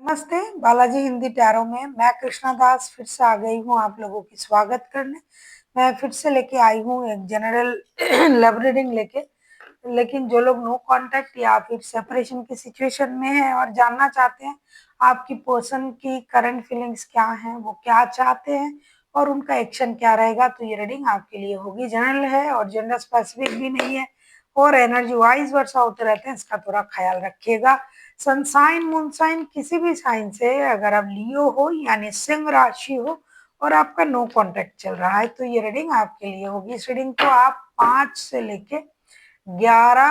नमस्ते, बालाजी हिंदी टैरो में मैं कृष्णा दास फिर से आ गई हूँ आप लोगों की स्वागत करने। मैं फिर से लेके आई हूँ एक जनरल लव रीडिंग लेके। लेकिन जो लोग नो कांटेक्ट या फिर सेपरेशन की सिचुएशन में है और जानना चाहते हैं आपकी पर्सन की करंट फीलिंग्स क्या हैं, वो क्या चाहते हैं और उनका एक्शन क्या रहेगा, तो ये रीडिंग आपके लिए होगी। जनरल है और जेंडर स्पेसिफिक भी नहीं है और एनर्जी वाइज वर्षा होते रहते हैं, इसका थोड़ा ख्याल रखिएगा। सनसाइन मूनसाइन किसी भी साइन से अगर आप लियो हो यानी सिंह राशि हो और आपका नो कांटेक्ट चल रहा है तो ये रीडिंग आपके लिए होगी। इस रीडिंग को आप 5 से लेके 11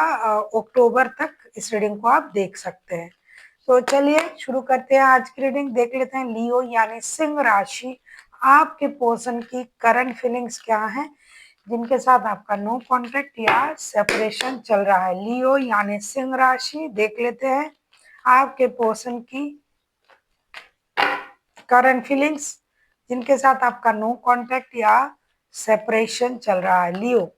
अक्टूबर तक इस रीडिंग को आप देख सकते हैं। तो चलिए शुरू करते हैं आज की रीडिंग। देख लेते हैं लियो यानी सिंह राशि आपके पर्सन की करंट फीलिंग्स क्या है जिनके साथ आपका नो कांटेक्ट या सेपरेशन चल रहा है। लियो यानी सिंह राशि, देख लेते हैं आपके पर्सन की करंट फीलिंग्स जिनके साथ आपका नो कांटेक्ट या सेपरेशन चल रहा है। लियो,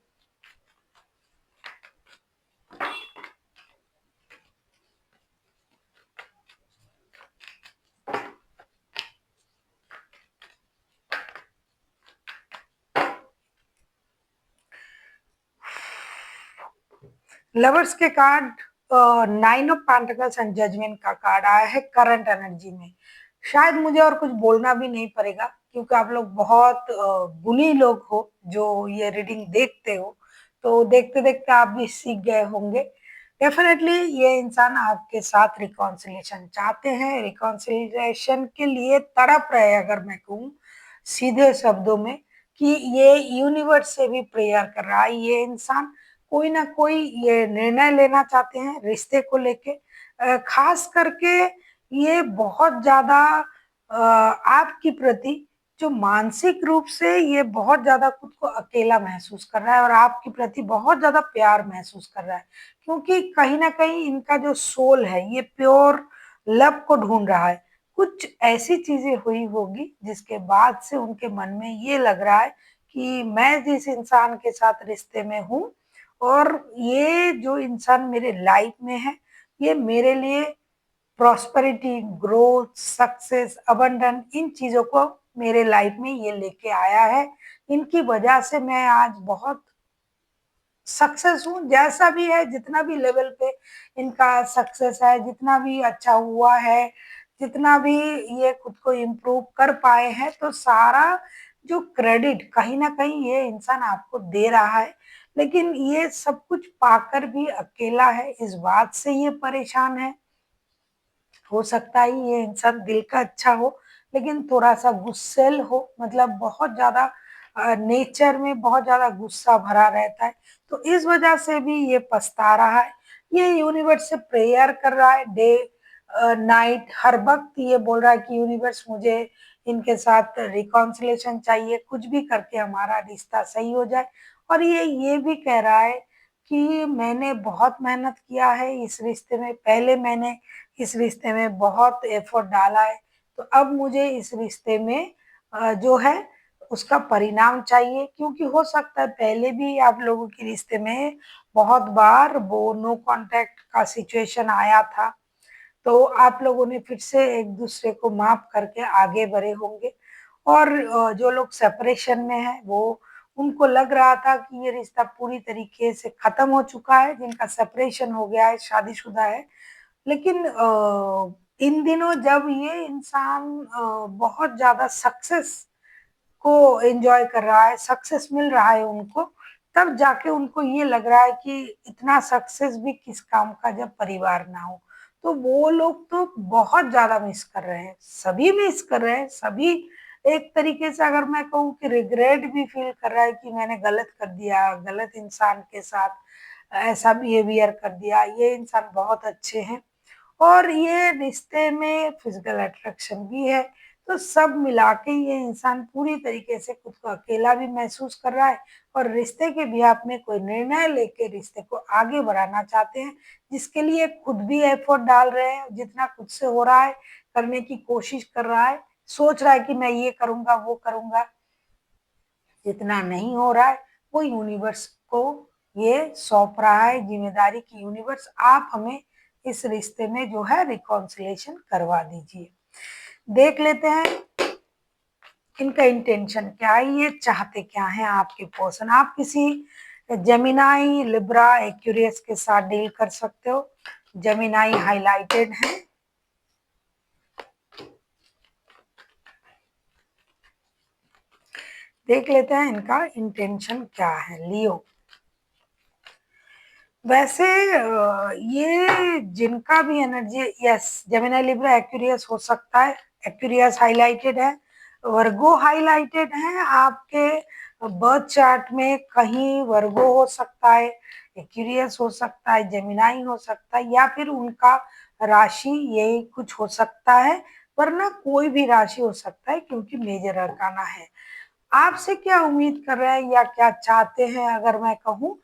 लवर्स के card, 9 of pentacles and judgement का कार्ड आया है करंट एनर्जी में। शायद मुझे और कुछ बोलना भी नहीं पड़ेगा क्योंकि आप लोग बहुत गुणी लोग हो जो ये रीडिंग देखते हो, तो देखते देखते आप भी सीख गए होंगे। डेफिनेटली ये इंसान आपके साथ रिकॉन्सिलिएशन चाहते हैं, रिकॉन्सिलिएशन के लिए तड़प रहे हैं। अगर मैं कहूँ सीधे शब्दों में कि ये यूनिवर्स से भी प्रेयर कर रहा है, ये इंसान कोई ना कोई ये निर्णय लेना चाहते हैं रिश्ते को लेके। खास करके ये बहुत ज्यादा आपकी प्रति जो मानसिक रूप से ये बहुत ज्यादा खुद को अकेला महसूस कर रहा है और आपके प्रति बहुत ज्यादा प्यार महसूस कर रहा है क्योंकि कहीं ना कहीं इनका जो सोल है ये प्योर लव को ढूंढ रहा है। कुछ ऐसी चीजें हुई होगी जिसके बाद से उनके मन में ये लग रहा है कि मैं जिस इंसान के साथ रिश्ते में हूँ और ये जो इंसान मेरे लाइफ में है ये मेरे लिए प्रॉस्पेरिटी, ग्रोथ, सक्सेस, अबंडेंट इन चीजों को मेरे लाइफ में ये लेके आया है। इनकी वजह से मैं आज बहुत सक्सेस हूँ। जैसा भी है, जितना भी लेवल पे इनका सक्सेस है, जितना भी अच्छा हुआ है, जितना भी ये खुद को इम्प्रूव कर पाए हैं, तो सारा जो क्रेडिट कहीं ना कहीं ये इंसान आपको दे रहा है। लेकिन ये सब कुछ पाकर भी अकेला है, इस बात से ये परेशान है। हो सकता है ये इंसान दिल का अच्छा हो लेकिन थोड़ा सा गुस्सेल हो, मतलब बहुत ज्यादा नेचर में बहुत ज्यादा गुस्सा भरा रहता है, तो इस वजह से भी ये पछता रहा है। ये यूनिवर्स से प्रेयर कर रहा है डे नाइट, हर वक्त ये बोल रहा है कि यूनिवर्स मुझे इनके साथ रिकॉन्सिलेशन चाहिए, कुछ भी करके हमारा रिश्ता सही हो जाए। और ये भी कह रहा है कि मैंने बहुत मेहनत किया है इस रिश्ते में, पहले मैंने इस रिश्ते में बहुत एफर्ट डाला है, तो अब मुझे इस रिश्ते में जो है उसका परिणाम चाहिए। क्योंकि हो सकता है पहले भी आप लोगों के रिश्ते में बहुत बार वो नो कांटेक्ट का सिचुएशन आया था, तो आप लोगों ने फिर से एक दूसरे को माफ करके आगे बढ़े होंगे। और जो लोग सेपरेशन में है वो उनको लग रहा था कि ये रिश्ता पूरी तरीके से खत्म हो चुका है, जिनका सेपरेशन हो गया है, शादीशुदा है। लेकिन इन दिनों जब ये इंसान बहुत ज्यादा सक्सेस को एंजॉय कर रहा है, सक्सेस मिल रहा है उनको, तब जाके उनको ये लग रहा है कि इतना सक्सेस भी किस काम का जब परिवार ना हो। तो वो लोग तो बहुत ज्यादा मिस कर रहे हैं, सभी मिस कर रहे हैं, सभी एक तरीके से अगर मैं कहूँ कि रिग्रेट भी फील कर रहा है कि मैंने गलत कर दिया, गलत इंसान के साथ ऐसा बिहेवियर कर दिया। ये इंसान बहुत अच्छे हैं और ये रिश्ते में फिजिकल अट्रैक्शन भी है, तो सब मिला के ये इंसान पूरी तरीके से खुद को अकेला भी महसूस कर रहा है और रिश्ते के भी आप में कोई निर्णय लेके रिश्ते को आगे बढ़ाना चाहते हैं, जिसके लिए खुद भी एफर्ट डाल रहे हैं, जितना खुद से हो रहा है करने की कोशिश कर रहा है, सोच रहा है कि मैं ये करूंगा वो करूंगा। जितना नहीं हो रहा है वो यूनिवर्स को ये सौंप रहा है जिम्मेदारी की, यूनिवर्स आप हमें इस रिश्ते में जो है रिकॉन्सिलेशन करवा दीजिए। देख लेते हैं इनका इंटेंशन क्या है, ये चाहते क्या है आपके पर्सन। आप किसी जेमिनाई, लिब्रा, एक्यूरियस के साथ डील कर सकते हो। जेमिनाई हाईलाइटेड है, देख लेते हैं इनका इंटेंशन क्या है। लियो, वैसे ये जिनका भी energy, yes Gemini Libra Aquarius हो सकता है। एक्यूरियस हाईलाइटेड है, वर्गो हाईलाइटेड है। आपके बर्थ चार्ट में कहीं वर्गो हो सकता है, एक्यूरियस हो सकता है, जेमिनाई हो सकता है, या फिर उनका राशि यही कुछ हो सकता है, वरना कोई भी राशि हो सकता है क्योंकि मेजर अरकाना है। आपसे क्या उम्मीद कर रहे हैं या क्या चाहते हैं अगर मैं कहूँ,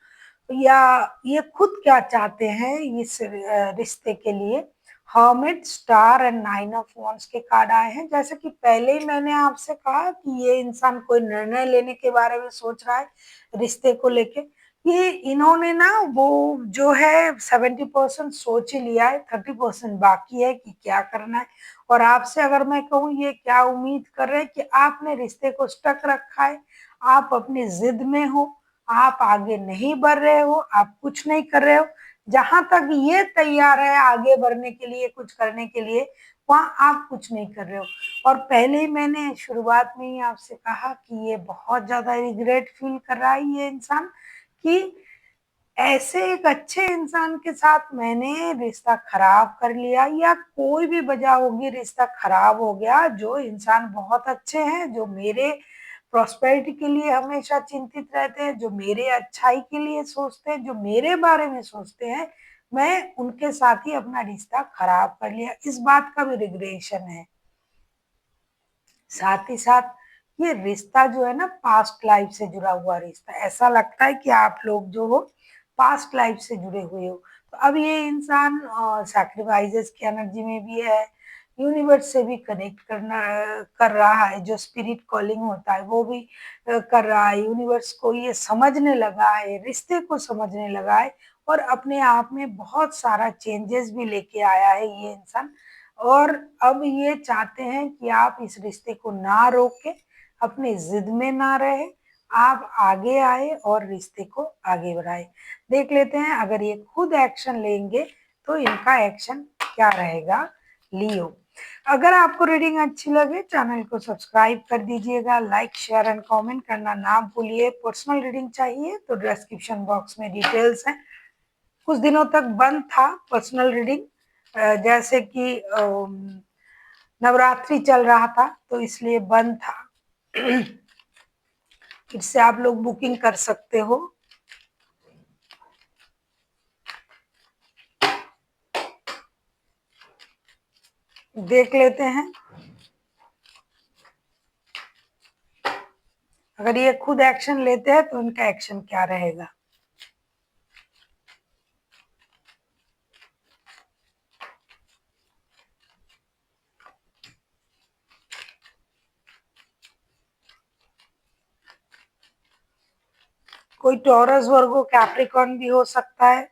या ये खुद क्या चाहते हैं इस रिश्ते के लिए। Hermit, star and nine of wands के कार्ड आए हैं। जैसे कि पहले ही मैंने आपसे कहा कि ये इंसान कोई निर्णय लेने के बारे में सोच रहा है रिश्ते को लेके। ये इन्होंने ना वो जो है 70% सोच ही लिया है, 30% बाकी है कि क्या करना है। और आपसे अगर मैं कहूँ ये क्या उम्मीद कर रहे हैं कि आपने रिश्ते को स्टक रखा है, आप अपनी जिद में हो, आप आगे नहीं बढ़ रहे हो, आप कुछ नहीं कर रहे हो। जहां तक ये तैयार है आगे बढ़ने के लिए, कुछ करने के लिए, वहां आप कुछ नहीं कर रहे हो। और पहले ही मैंने शुरुआत में ही आपसे कहा कि ये बहुत ज्यादा रिग्रेट फील कर रहा है ये इंसान कि ऐसे एक अच्छे इंसान के साथ मैंने रिश्ता खराब कर लिया, या कोई भी वजह होगी रिश्ता खराब हो गया। जो इंसान बहुत अच्छे हैं, जो मेरे प्रॉस्पेरिटी के लिए हमेशा चिंतित रहते हैं, जो मेरे अच्छाई के लिए सोचते हैं, जो मेरे बारे में सोचते हैं, मैं उनके साथ ही अपना रिश्ता खराब कर लिया, इस बात का भी रिग्रेशन है। साथ ही साथ ये रिश्ता जो है ना पास्ट लाइफ से जुड़ा हुआ रिश्ता, ऐसा लगता है कि आप लोग जो हो पास्ट लाइफ से जुड़े हुए हो। तो अब ये इंसान सैक्रिफाइसेस की एनर्जी में भी है, यूनिवर्स से भी कनेक्ट कर रहा है, जो स्पिरिट कॉलिंग होता है वो भी कर रहा है। यूनिवर्स को ये समझने लगा है, रिश्ते को समझने लगा है, और अपने आप में बहुत सारा चेंजेस भी लेके आया है ये इंसान। और अब ये चाहते हैं कि आप इस रिश्ते को ना रोके, अपनी जिद में ना रहे, आप आगे आए और रिश्ते को आगे बढ़ाए। देख लेते हैं अगर ये खुद एक्शन लेंगे तो इनका एक्शन क्या रहेगा। लियो, अगर आपको रीडिंग अच्छी लगे चैनल को सब्सक्राइब कर दीजिएगा, लाइक शेयर एंड कमेंट करना ना भूलिए। पर्सनल रीडिंग चाहिए तो डिस्क्रिप्शन बॉक्स में डिटेल्स हैं। कुछ दिनों तक बंद था पर्सनल रीडिंग, जैसे कि नवरात्रि चल रहा था तो इसलिए बंद था। फिर से आप लोग बुकिंग कर सकते हो। देख लेते हैं अगर ये खुद एक्शन लेते हैं तो उनका एक्शन क्या रहेगा। कोई टॉरस, वर्गो, कैप्रिकॉर्न भी हो सकता है।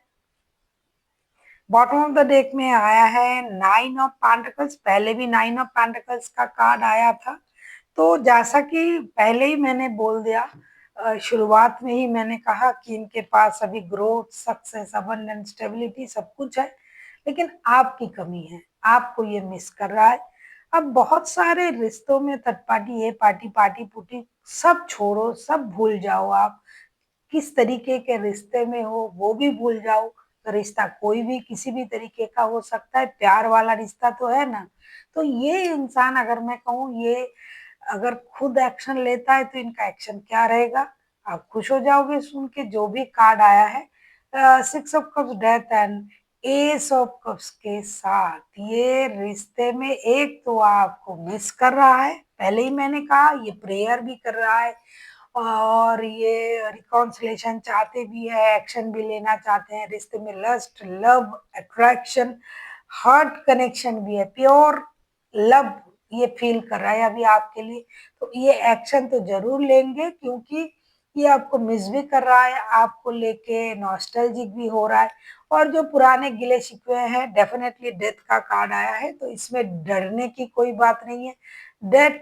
बॉटम ऑफ द डेक में आया है नाइन ऑफ पेंटिकल्स, पहले भी नाइन ऑफ पेंटिकल्स का कार्ड आया था। तो जैसा कि पहले ही मैंने बोल दिया, शुरुआत में ही मैंने कहा कि इनके पास अभी ग्रोथ, सक्सेस, अबंडेंस, स्टेबिलिटी सब कुछ है, लेकिन आपकी कमी है, आपको ये मिस कर रहा है। अब बहुत सारे रिश्तों में थर्ड पार्टी, ये पार्टी, पार्टी पुटी सब छोड़ो, सब भूल जाओ। आप किस तरीके के रिश्ते में हो वो भी भूल जाओ। रिश्ता कोई भी किसी भी तरीके का हो सकता है, प्यार वाला रिश्ता तो है ना। तो ये इंसान अगर मैं कहूँ ये अगर खुद एक्शन लेता है तो इनका एक्शन क्या रहेगा, आप खुश हो जाओगे सुन के। जो भी कार्ड आया है six of cups, death and S of cups के साथ, ये रिश्ते में एक तो आपको मिस कर रहा है, पहले ही मैंने कहा, ये प्रेयर भी कर रहा है, और ये रिकॉन्सिलेशन चाहते भी है, एक्शन भी लेना चाहते हैं। रिश्ते में lust, love, attraction, heart connection भी है, प्योर लव ये फील कर रहा है अभी आपके लिए। तो ये एक्शन तो जरूर लेंगे क्योंकि ये आपको मिस भी कर रहा है, आपको लेके नॉस्टैल्जिक भी हो रहा है और जो पुराने गिले-शिकवे हैं डेफ़िनेटली डेथ का कार्ड आया है, तो इसमें डरने की कोई बात नहीं है। डेथ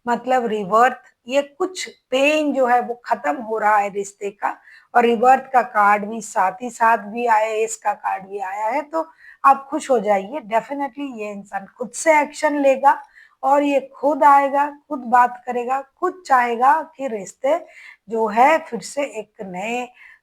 मतलब रिबर्थ, ये कुछ पेन जो है वो खत्म हो रहा है रिश्ते का और रिबर्थ का कार्ड भी साथ ही साथ भी आया है, एस का कार्ड भी आया है, तो आप खुश हो जाइए। डेफ़िनेटली ये इंसान खुद से एक्शन लेगा और ये खुद आएगा, खुद बात करेगा, खुद चाहेगा कि रिश्ते जो है फिर से एक नए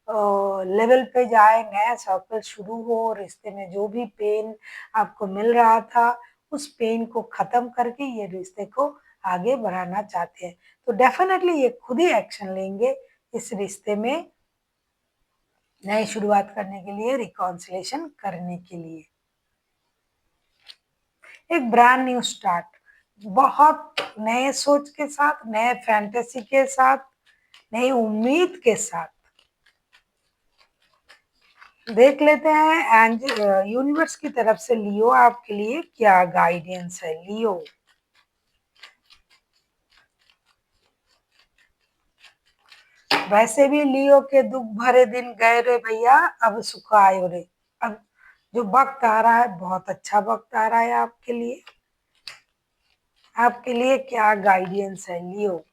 लेवल पे जाए, नया सर्कल शुरू हो, रिश्ते में जो भी पेन आपको मिल रहा था, उस पेन को खत्म करके ये रिश्ते को आगे बढ़ाना चाहते हैं। तो डेफ़िनेटली ये खुद ही एक्शन लेंगे इस रिश्ते में नई शुरुआत करने के लिए, रिकॉन्सिलिएशन करने के लिए। एक ब्रांड न्यू स्टार्ट, बहुत नए सोच के साथ, नए फैंटेसी के साथ, नई उम्मीद के साथ देख लेते हैं एंड यूनिवर्स की तरफ से लियो आपके लिए क्या गाइडेंस है। लियो, वैसे भी लियो के दुख भरे दिन गए रे भैया, अब सुख आयो रे। अब जो वक्त आ रहा है बहुत अच्छा वक्त आ रहा है आपके लिए। आपके लिए क्या गाइडेंस है लियो।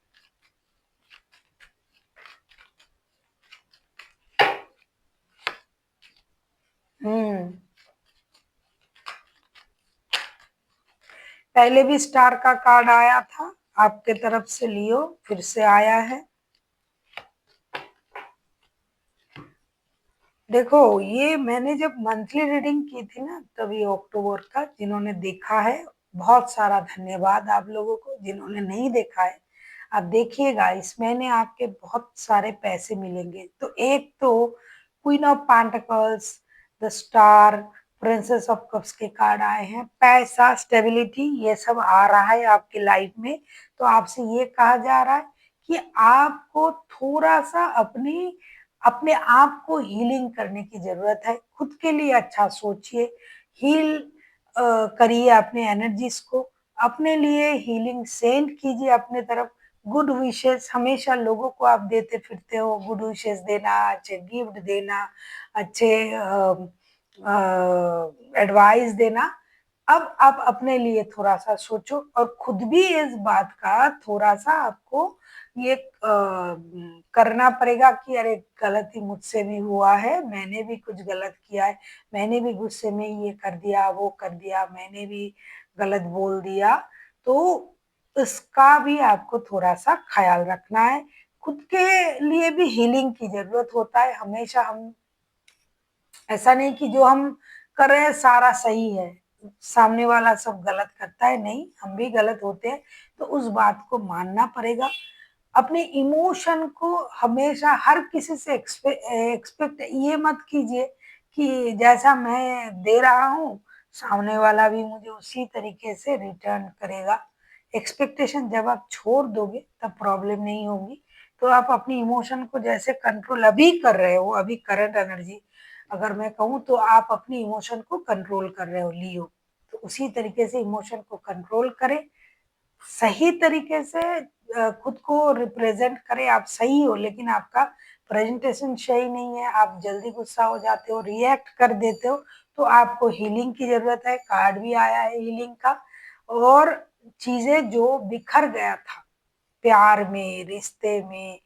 हम्म, पहले भी स्टार का कार्ड आया था आपके तरफ से लियो, फिर से आया है। देखो ये मैंने जब मंथली रीडिंग की थी ना तभी अक्टूबर का, जिन्होंने देखा है बहुत सारा धन्यवाद आप लोगों को, जिन्होंने नहीं देखा है आप देखिएगा, इस महीने आपके बहुत सारे पैसे मिलेंगे। तो एक तो queen of pentacles, the star, princess of cups के कार्ड आए हैं, पैसा, स्टेबिलिटी, ये सब आ रहा है आपकी लाइफ में। तो आपसे ये कहा जा रहा है कि आपको थोड़ा सा अपनी अपने आप को हीलिंग करने की ज़रूरत है। खुद के लिए अच्छा सोचिए, हील करिए अपने एनर्जीज़ को, अपने लिए हीलिंग सेंड कीजिए अपने तरफ। गुड विशेज़ हमेशा लोगों को आप देते फिरते हो, गुड विशेज़ देना, अच्छे गिफ्ट देना, अच्छे एडवाइस देना। अब आप अपने लिए थोड़ा-सा सोचो और खुद भी इस बात का थोड़ा-सा आपको ये करना पड़ेगा कि अरे गलती मुझसे भी हुआ है, मैंने भी कुछ गलत किया है, मैंने भी गुस्से में ये कर दिया, वो कर दिया, मैंने भी गलत बोल दिया। तो इसका भी आपको थोड़ा-सा ख़्याल रखना है। खुद के लिए भी हीलिंग की ज़रूरत होता है, हमेशा हम ऐसा नहीं कि जो हम कर रहे हैं सारा सही है, सामने वाला सब गलत करता है, नहीं, हम भी गलत होते हैं, तो उस बात को मानना पड़ेगा। अपने इमोशन को हमेशा हर किसी से एक्सपेक्ट ये मत कीजिए कि जैसा मैं दे रहा हूँ, सामने वाला भी मुझे उसी तरीके से रिटर्न करेगा। एक्सपेक्टेशन जब आप छोड़ दोगे तब प्रॉब्लम नहीं होगी। तो आप अपनी इमोशन को जैसे कंट्रोल अभी कर रहे हो, अभी करंट एनर्जी अगर मैं कहूँ तो आप अपनी इमोशन को कंट्रोल कर रहे हो लियो। तो उसी तरीके से इमोशन को कंट्रोल करें, सही तरीके से खुद को रिप्रेजेंट करें, आप सही हो लेकिन आपका प्रेजेंटेशन सही नहीं है, आप जल्दी गुस्सा हो जाते हो, रिएक्ट कर देते हो, तो आपको हीलिंग की ज़रूरत है, कार्ड भी आया है हीलिंग का। और चीज़ें जो बिखर गया था, प्यार में, रिश्ते में,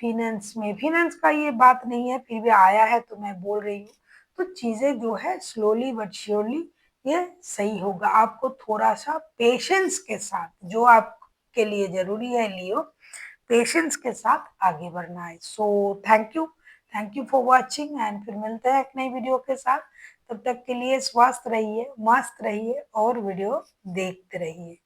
फाइनेंस का ये बात नहीं है, फिर भी आया है तो मैं बोल रही हूँ। तो चीज़ें जो है स्लोली बट श्योरली ये सही होगा। आपको थोड़ा-सा पेशेंस के साथ जो आपके लिए ज़रूरी है लियो, पेशेंस के साथ आगे बढ़ना है। So thank you for watching and फिर मिलते हैं एक नई वीडियो के साथ। तब तक के लिए स्वस्थ रहिए, मस्त रहिए और वीडियो देखते रहिए।